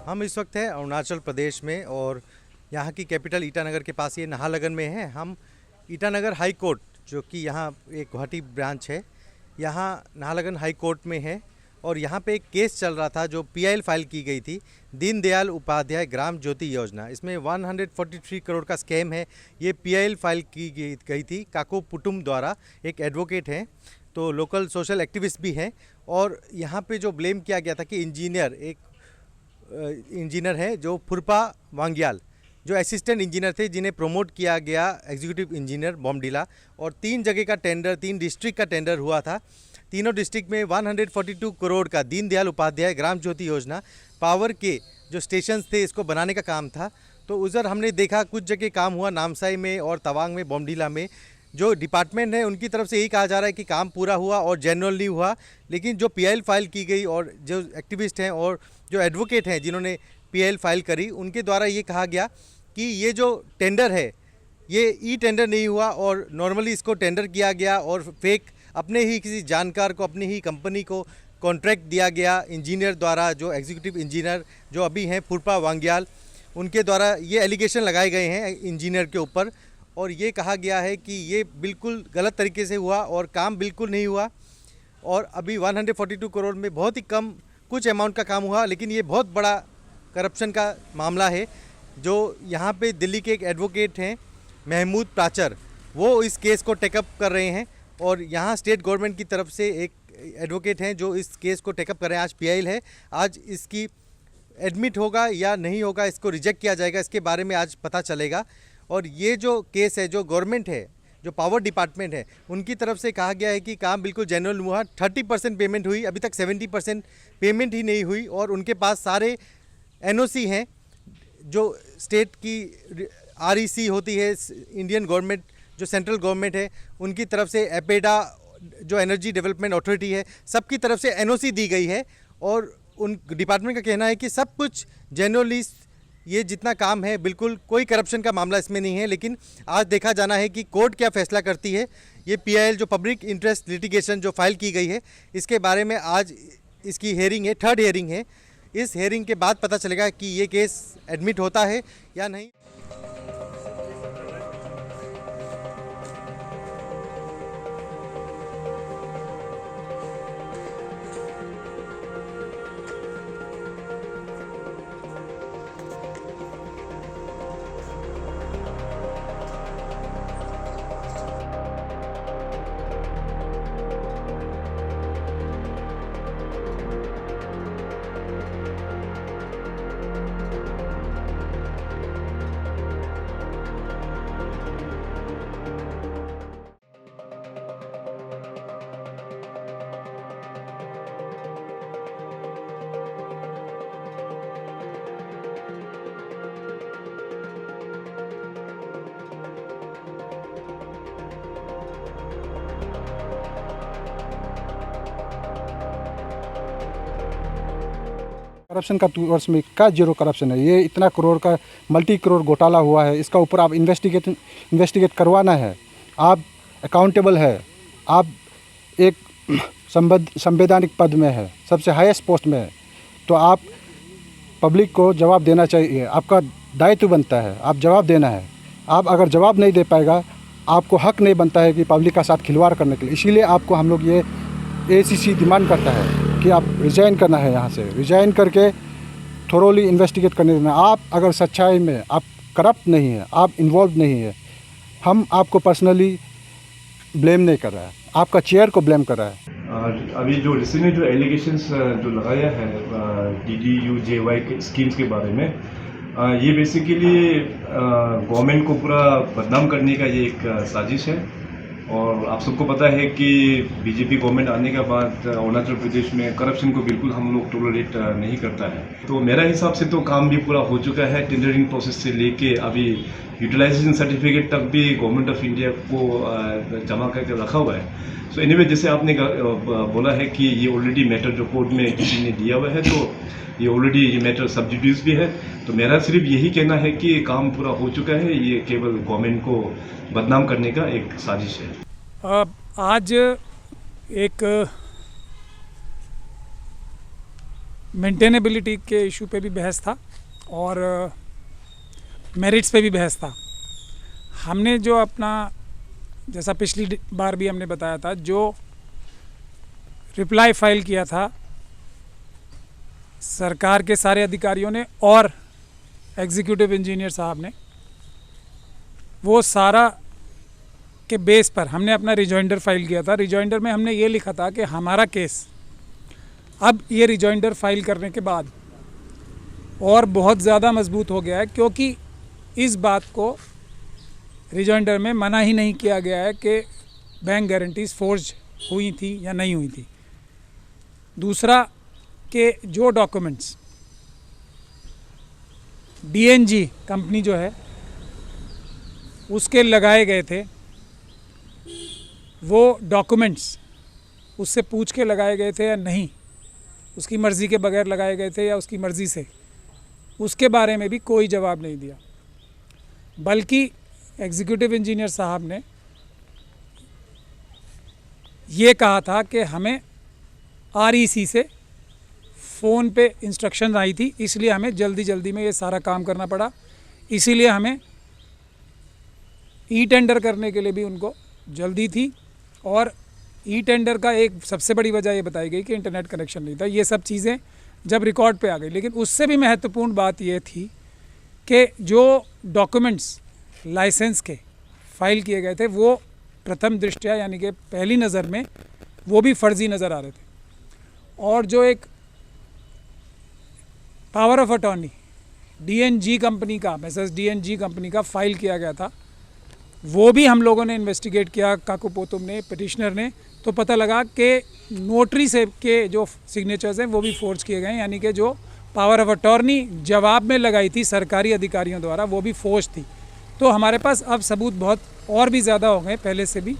हम इस वक्त हैं अरुणाचल प्रदेश में और यहाँ की कैपिटल ईटानगर के पास ये नाहरलगुन में है। हम ईटानगर हाई कोर्ट जो कि यहाँ एक गुवाहाटी ब्रांच है, यहाँ नाहरलगुन हाई कोर्ट में है और यहाँ पे एक केस चल रहा था जो पीआईएल फाइल की गई थी, दीनदयाल उपाध्याय ग्राम ज्योति योजना। इसमें 143 करोड़ का स्कैम है। ये पीआईएल फाइल की गई थी काको पुटुम द्वारा, एक एडवोकेट हैं तो लोकल सोशल एक्टिविस्ट भी हैं। और यहाँ पे जो ब्लेम किया गया था कि इंजीनियर है जो फुरपा वांग्याल, जो असिस्टेंट इंजीनियर थे जिन्हें प्रमोट किया गया एग्जीक्यूटिव इंजीनियर बॉम्डिला, और 3 जगह का टेंडर, 3 डिस्ट्रिक्ट का टेंडर हुआ था। तीनों डिस्ट्रिक्ट में 142 करोड़ का दीनदयाल उपाध्याय ग्राम ज्योति योजना पावर के जो स्टेशंस थे इसको बनाने का काम था। तो उधर हमने देखा कुछ जगह काम हुआ, नामसाई में और तवांग में, बॉम्डिला में। जो डिपार्टमेंट है उनकी तरफ से यही कहा जा रहा है कि काम पूरा हुआ और जनरल नहीं हुआ, लेकिन जो पीआईएल फाइल की गई और जो एक्टिविस्ट हैं और जो एडवोकेट हैं जिन्होंने पीआईएल फाइल करी, उनके द्वारा ये कहा गया कि ये जो टेंडर है ये ई टेंडर नहीं हुआ और नॉर्मली इसको टेंडर किया गया और फेक अपने ही किसी जानकार को, अपनी ही कंपनी को कॉन्ट्रैक्ट दिया गया इंजीनियर द्वारा, जो एग्जीक्यूटिव इंजीनियर जो अभी हैं फुरपा वांग्याल, उनके द्वारा ये एलिगेशन लगाए गए हैं इंजीनियर के ऊपर। और ये कहा गया है कि ये बिल्कुल गलत तरीके से हुआ और काम बिल्कुल नहीं हुआ। और अभी 142 करोड़ में बहुत ही कम कुछ अमाउंट का काम हुआ, लेकिन ये बहुत बड़ा करप्शन का मामला है। जो यहाँ पे दिल्ली के एक एडवोकेट हैं महमूद प्राचर, वो इस केस को टेकअप कर रहे हैं और यहाँ स्टेट गवर्नमेंट की तरफ से एक एडवोकेट हैं जो इस केस को टेकअप कर रहे हैं। आज पीआईएल है, आज इसकी एडमिट होगा या नहीं होगा, इसको रिजेक्ट किया जाएगा, इसके बारे में आज पता चलेगा। और ये जो केस है, जो गवर्नमेंट है, जो पावर डिपार्टमेंट है, उनकी तरफ से कहा गया है कि काम बिल्कुल जेन्युइन हुआ। 30% पेमेंट हुई, अभी तक 70% पेमेंट ही नहीं हुई और उनके पास सारे एनओसी हैं जो स्टेट की आरईसी होती है, इंडियन गवर्नमेंट जो सेंट्रल गवर्नमेंट है उनकी तरफ से, एपेडा जो एनर्जी डेवलपमेंट अथॉरिटी है, सबकी तरफ से एनओसी दी गई है। और उन डिपार्टमेंट का कहना है कि सब कुछ जेन्युइनली, ये जितना काम है बिल्कुल कोई करप्शन का मामला इसमें नहीं है। लेकिन आज देखा जाना है कि कोर्ट क्या फैसला करती है। ये पीआईएल जो पब्लिक इंटरेस्ट लिटिगेशन जो फाइल की गई है, इसके बारे में आज इसकी हेयरिंग है, 3rd हेयरिंग है। इस हेयरिंग के बाद पता चलेगा कि ये केस एडमिट होता है या नहीं। करप्शन का 2 वर्ष में क्या जीरो करप्शन है? ये इतना करोड़ का मल्टी करोड़ घोटाला हुआ है, इसका ऊपर आप इन्वेस्टिगेट करवाना है। आप अकाउंटेबल है, आप एक संवैधानिक पद में है, सबसे हाईएस्ट पोस्ट में है, तो आप पब्लिक को जवाब देना चाहिए, आपका दायित्व बनता है, आप जवाब देना है। आप अगर जवाब नहीं दे पाएगा, आपको हक नहीं बनता है कि पब्लिक का साथ खिलवाड़ करने के लिए। इसीलिए आपको हम लोग ये एसीसी डिमांड करता है कि आप रिज़ाइन करना है, यहाँ से रिज़ाइन करके थोरोली इन्वेस्टिगेट करने देना। आप अगर सच्चाई में आप करप्ट नहीं है, आप इन्वॉल्व नहीं है, हम आपको पर्सनली ब्लेम नहीं कर रहा है, आपका चेयर को ब्लेम कर रहा है। अभी जो रिसेंटली जो एलिगेशंस जो लगाया है DDU-JY के स्कीम्स के बारे में, ये बेसिकली गवर्नमेंट को पूरा बदनाम करने का ये एक साजिश है। और आप सबको पता है कि बीजेपी गवर्नमेंट आने के बाद अरुणाचल प्रदेश में करप्शन को बिल्कुल हम लोग टॉलरेट नहीं करता है। तो मेरा हिसाब से तो काम भी पूरा हो चुका है, टेंडरिंग प्रोसेस से लेके अभी यूटिलाइजेशन सर्टिफिकेट तक भी गवर्नमेंट ऑफ इंडिया को जमा करके रखा हुआ है। सो एनीवे, जैसे आपने बोला है कि ये ऑलरेडी मैटर जो कोर्ट में किसी ने दिया हुआ है, तो ये ऑलरेडी ये मैटर सब जुडिस भी है। तो मेरा सिर्फ यही कहना है कि काम पूरा हो चुका है, ये केवल गवर्नमेंट को बदनाम करने का एक साजिश है। आज एक मेंटेनेबिलिटी के इशू पे भी बहस था और मेरिट्स पे भी बहस था। हमने जो अपना, जैसा पिछली बार भी हमने बताया था, जो रिप्लाई फाइल किया था सरकार के सारे अधिकारियों ने और एग्जीक्यूटिव इंजीनियर साहब ने, वो सारा के बेस पर हमने अपना रिजॉइंडर फाइल किया था। रिजॉइंडर में हमने ये लिखा था कि हमारा केस अब ये रिजॉइंडर फाइल करने के बाद और बहुत ज़्यादा मजबूत हो गया है, क्योंकि इस बात को रिजॉइंडर में मना ही नहीं किया गया है कि बैंक गारंटीज फोर्ज हुई थी या नहीं हुई थी। दूसरा कि जो डॉक्यूमेंट्स DNG कंपनी जो है उसके लगाए गए थे, वो डॉक्यूमेंट्स उससे पूछ के लगाए गए थे या नहीं, उसकी मर्ज़ी के बगैर लगाए गए थे या उसकी मर्ज़ी से, उसके बारे में भी कोई जवाब नहीं दिया। बल्कि एग्जीक्यूटिव इंजीनियर साहब ने ये कहा था कि हमें REC से फ़ोन पे इंस्ट्रक्शन आई थी, इसलिए हमें जल्दी में ये सारा काम करना पड़ा। इसीलिए हमें टेंडर करने के लिए भी उनको जल्दी थी, और टेंडर का एक सबसे बड़ी वजह ये बताई गई कि इंटरनेट कनेक्शन नहीं था। ये सब चीज़ें जब रिकॉर्ड पे आ गई, लेकिन उससे भी महत्वपूर्ण बात ये थी कि जो डॉक्यूमेंट्स लाइसेंस के फाइल किए गए थे वो प्रथम दृष्टया यानी कि पहली नज़र में वो भी फर्जी नज़र आ रहे थे। और जो एक power of attorney DNG company का, मैसेज DNG कंपनी का फाइल किया गया था, वो भी हम लोगों ने इन्वेस्टिगेट किया, काकुपोतुम ने, पिटिशनर ने, तो पता लगा कि नोटरी से के जो सिग्नेचर्स हैं वो भी फोर्ज किए गए, यानी कि जो पावर ऑफ अटॉर्नी जवाब में लगाई थी सरकारी अधिकारियों द्वारा वो भी फोर्ज थी। तो हमारे पास अब सबूत बहुत और भी ज़्यादा हो गए पहले से भी।